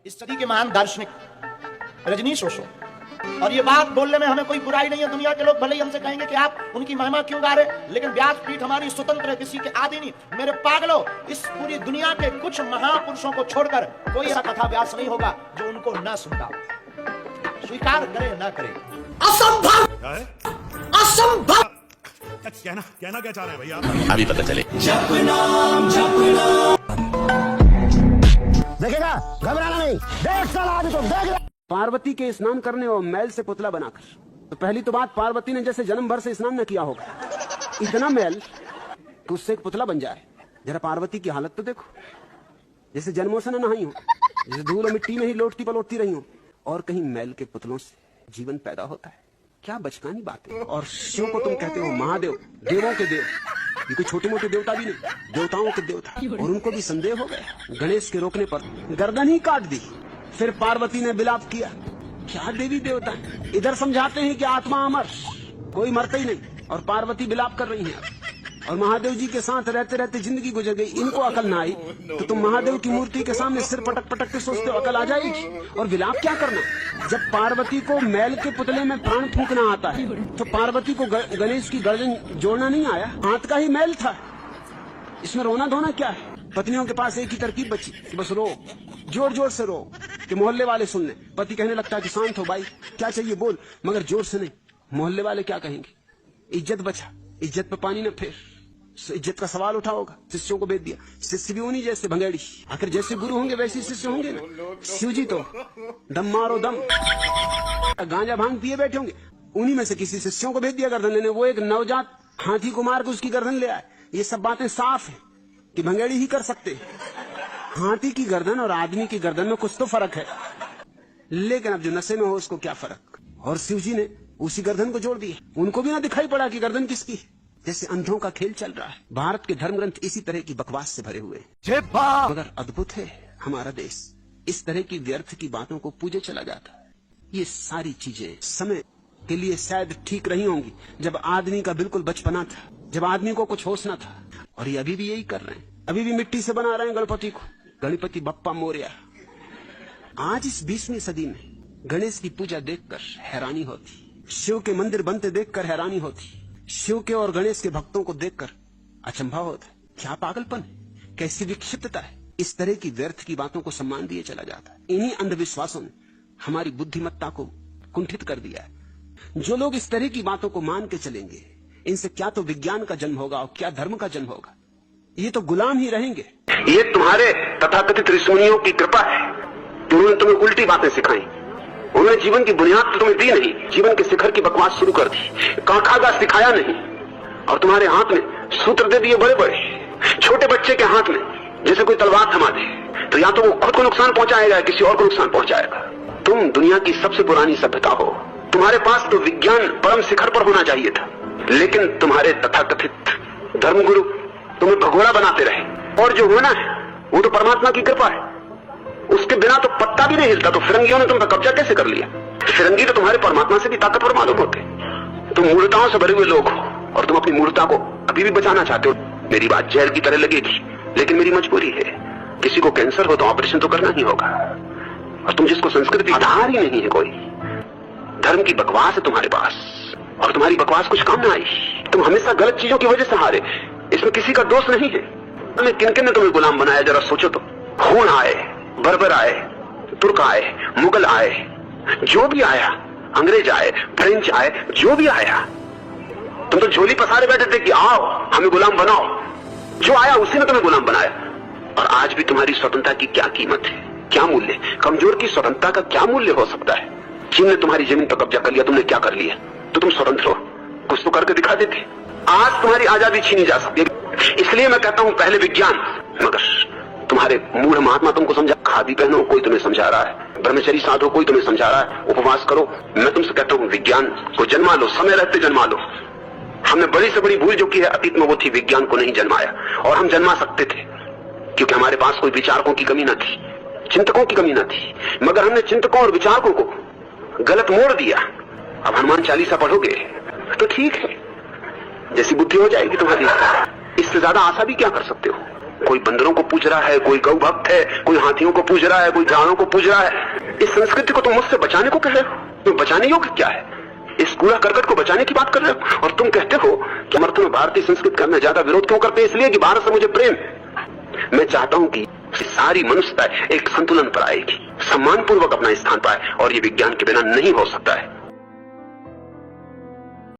इस सदी के महान दार्शनिक रजनीश ओशो, और ये बात बोलने में हमें कोई बुराई नहीं है। दुनिया के लोग भले ही हमसे कहेंगे कि आप उनकी महिमा क्यों गा रहे, लेकिन व्यासपीठ हमारी स्वतंत्र है, किसी के आदि नहीं। मेरे पागलों, इस पूरी दुनिया के कुछ महापुरुषों को छोड़कर कोई ऐसा कथा व्यास नहीं होगा जो उनको ना सुनता, स्वीकार करे ना करे। असंभव, असंभव। कहना क्या चाह रहे हैं भैया? अभी पता चले। देखेगा, घबराना नहीं, देख साला आगे तो देख। पार्वती के स्नान करने और मैल से पुतला बनाकर, तो पहली तो बात, पार्वती ने जैसे जन्म भर से स्नान न किया होगा, इतना मैल कि उससे एक पुतला बन जाए। जरा पार्वती की हालत तो देखो, जैसे जन्मों से न नहाई हो, जैसे धूल और मिट्टी में ही लोटती पलोटती रही हो, और कहीं मैल के पुतलों से जीवन पैदा होता है। क्या बचकानी बात है। और शिव को तुम कहते हो महादेव, देवों के देव। ये कोई छोटे मोटे देवता भी नहीं, देवताओं के देवता। और उनको भी संदेह हो गया। गणेश के रोकने पर गर्दन ही काट दी। फिर पार्वती ने विलाप किया। क्या देवी देवता, इधर समझाते हैं कि आत्मा अमर, कोई मरता ही नहीं, और पार्वती विलाप कर रही है। और महादेव जी के साथ रहते रहते जिंदगी गुजर गई, इनको अकल ना आई तो तुम महादेव की मूर्ति के सामने सिर पटक पटक के सोचते हो अकल आ जाएगी। और विलाप क्या करना, जब पार्वती को मैल के पुतले में प्राण फूंकना आता है, तो पार्वती को गणेश की गर्दन जोड़ना नहीं आया, हाथ का ही मैल था। इसमें रोना धोना क्या है। पत्नियों के पास एक ही तरकीब बची कि बस रो, जोर जोर से रो कि मोहल्ले वाले सुन ले। पति कहने लगता है कि शांत हो भाई, क्या चाहिए बोल, मगर जोर से नहीं, मोहल्ले वाले क्या कहेंगे। इज्जत बचा, इज्जत पे पानी न फेर। इज्जत का सवाल उठा होगा, शिष्यों को भेज दिया। शिष्य भी उन्हीं जैसे भंगेड़ी, आखिर जैसे गुरु होंगे वैसे शिष्य होंगे ना। शिव जी तो दम मारो दम, गांजा भांग पिए बैठे होंगे, उन्हीं में से किसी शिष्यों को भेज दिया गर्दन लेने। वो एक नवजात हाथी को मार के उसकी गर्दन ले आए। ये सब बातें साफ है कि भंगेड़ी ही कर सकते। हाथी की गर्दन और आदमी की गर्दन में कुछ तो फर्क है, लेकिन अब जो नशे में हो उसको क्या फर्क। और शिव जी ने उसी गर्दन को जोड़ दिया। उनको भी ना दिखाई पड़ा कि गर्दन किसकी है। जैसे अंधों का खेल चल रहा है। भारत के धर्म ग्रंथ इसी तरह की बकवास से भरे हुए हैं। मगर अद्भुत है हमारा देश, इस तरह की व्यर्थ की बातों को पूजे चला जाता है। ये सारी चीजें समय के लिए शायद ठीक रही होंगी, जब आदमी का बिल्कुल बचपना था, जब आदमी को कुछ होश न था। और ये अभी भी यही कर रहे हैं, अभी भी मिट्टी से बना रहे हैं गणपति को, गणपति बप्पा मोरया। आज इस 20वीं सदी में गणेश की पूजा देखकर हैरानी होती, शिव के मंदिर बनते देखकर हैरानी होती, शिव के और गणेश के भक्तों को देखकर अचंभा होता है। क्या पागलपन है, कैसी विक्षिप्तता है। इस तरह की व्यर्थ की बातों को सम्मान दिया चला जाता है। इन्हीं अंधविश्वासों ने हमारी बुद्धिमत्ता को कुंठित कर दिया है। जो लोग इस तरह की बातों को मान के चलेंगे, इनसे क्या तो विज्ञान का जन्म होगा और क्या धर्म का जन्म होगा। ये तो गुलाम ही रहेंगे। ये तुम्हारे तथाकथित ऋषिमुनियों की कृपा है, उन्होंने तुम्हें उल्टी बातें सिखाई। उन्होंने जीवन की बुनियाद तो तुम्हें दी नहीं, जीवन के शिखर की बकवास शुरू कर दी। काखागा सिखाया नहीं, और तुम्हारे हाथ में सूत्र दे दिए बड़े बड़े। छोटे बच्चे के हाथ में जैसे कोई तलवार थमा दे, तो या तो वो खुद को नुकसान पहुंचाएगा, किसी और को नुकसान पहुंचाएगा। तुम दुनिया की सबसे पुरानी सभ्यता हो, तुम्हारे पास तो विज्ञान परम शिखर पर होना चाहिए था, लेकिन तुम्हारे तथाकथित धर्मगुरु तुम्हें भगोड़ा बनाते रहे। और जो होना है वो तो परमात्मा की कृपा है, उसके बिना तो पत्ता भी नहीं हिलता। तो फिरंगियों ने तुम पर कब्जा कैसे कर लिया। फिरंगी तो तुम्हारे परमात्मा से भी ताकतवर मालूम होते। तुम मूर्खताओं से भरे हुए लोग हो, और तुम अपनी मूर्खता को अभी भी बचाना चाहते हो। मेरी बात जहर की तरह लगेगी, लेकिन मेरी मजबूरी है। किसी को कैंसर हो तो ऑपरेशन तो करना ही होगा, और तुम जिसको संस्कृति आधार ही नहीं है, कोई धर्म की बकवास है तुम्हारे पास, और तुम्हारी बकवास कुछ काम ना आई। तुम हमेशा गलत चीजों की वजह से हारे, इसमें किसी का दोष नहीं है। किन किन ने तुम्हें गुलाम बनाया, जरा सोचो तो। खून आए, बर्बर आए, तुर्क आए, मुगल आए, जो भी आया, अंग्रेज आए, फ्रेंच आए, जो भी आया, तुम तो झोली पसारे बैठे थे कि आओ हमें गुलाम बनाओ। जो आया उसी ने तुम्हें गुलाम बनाया। और आज भी तुम्हारी स्वतंत्रता की क्या कीमत है, क्या मूल्य। कमजोर की स्वतंत्रता का क्या मूल्य हो सकता है। चीन ने तुम्हारी जमीन पर कब्जा कर लिया, तुमने क्या कर लिया। तो तुम स्वतंत्र हो, कुछ तो करके दिखा देते। आज तुम्हारी आजादी छीनी जा सकती है। इसलिए मैं कहता हूं पहले विज्ञान। मगर तुम्हारे मूढ़ महात्मा तुमको समझा, खादी पहनो कोई तुम्हें समझा रहा है, ब्रह्मचर्य साधो कोई तुम्हें समझा रहा है, उपवास करो। मैं तुमसे कहता हूं विज्ञान को जन्मा लो, समय रहते जन्मा लो। हमने बड़ी से बड़ी भूल जो की है अतीत में, वो थी विज्ञान को नहीं जन्माया। और हम जन्मा सकते थे, क्योंकि हमारे पास कोई विचारकों की कमी न थी, चिंतकों की कमी न थी। मगर हमने चिंतकों और विचारकों को गलत मोड़ दिया। अब हनुमान चालीसा पढ़ोगे तो ठीक है, जैसी बुद्धि हो जाएगी तुम्हारी। इससे ज्यादा आशा भी क्या कर सकते हो। कोई बंदरों को पूज रहा है, कोई गौ भक्त है, कोई हाथियों को पूज रहा है, कोई जानवरों को पूज रहा है। इस संस्कृति को तुम मुझसे बचाने को कह रहे हो? तुम बचाने योग्य क्या है? इस कूड़ा करकट को बचाने की बात कर रहे हो? और तुम कहते हो कि समर्थन में भारतीय संस्कृति का मैं ज्यादा विरोध क्यों करते? इसलिए कि भारत से मुझे प्रेम है। मैं चाहता हूं कि सारी मनुष्यता एक संतुलन पर आएगी, सम्मान पूर्वक अपना स्थान पाए, और ये विज्ञान के बिना नहीं हो सकता है।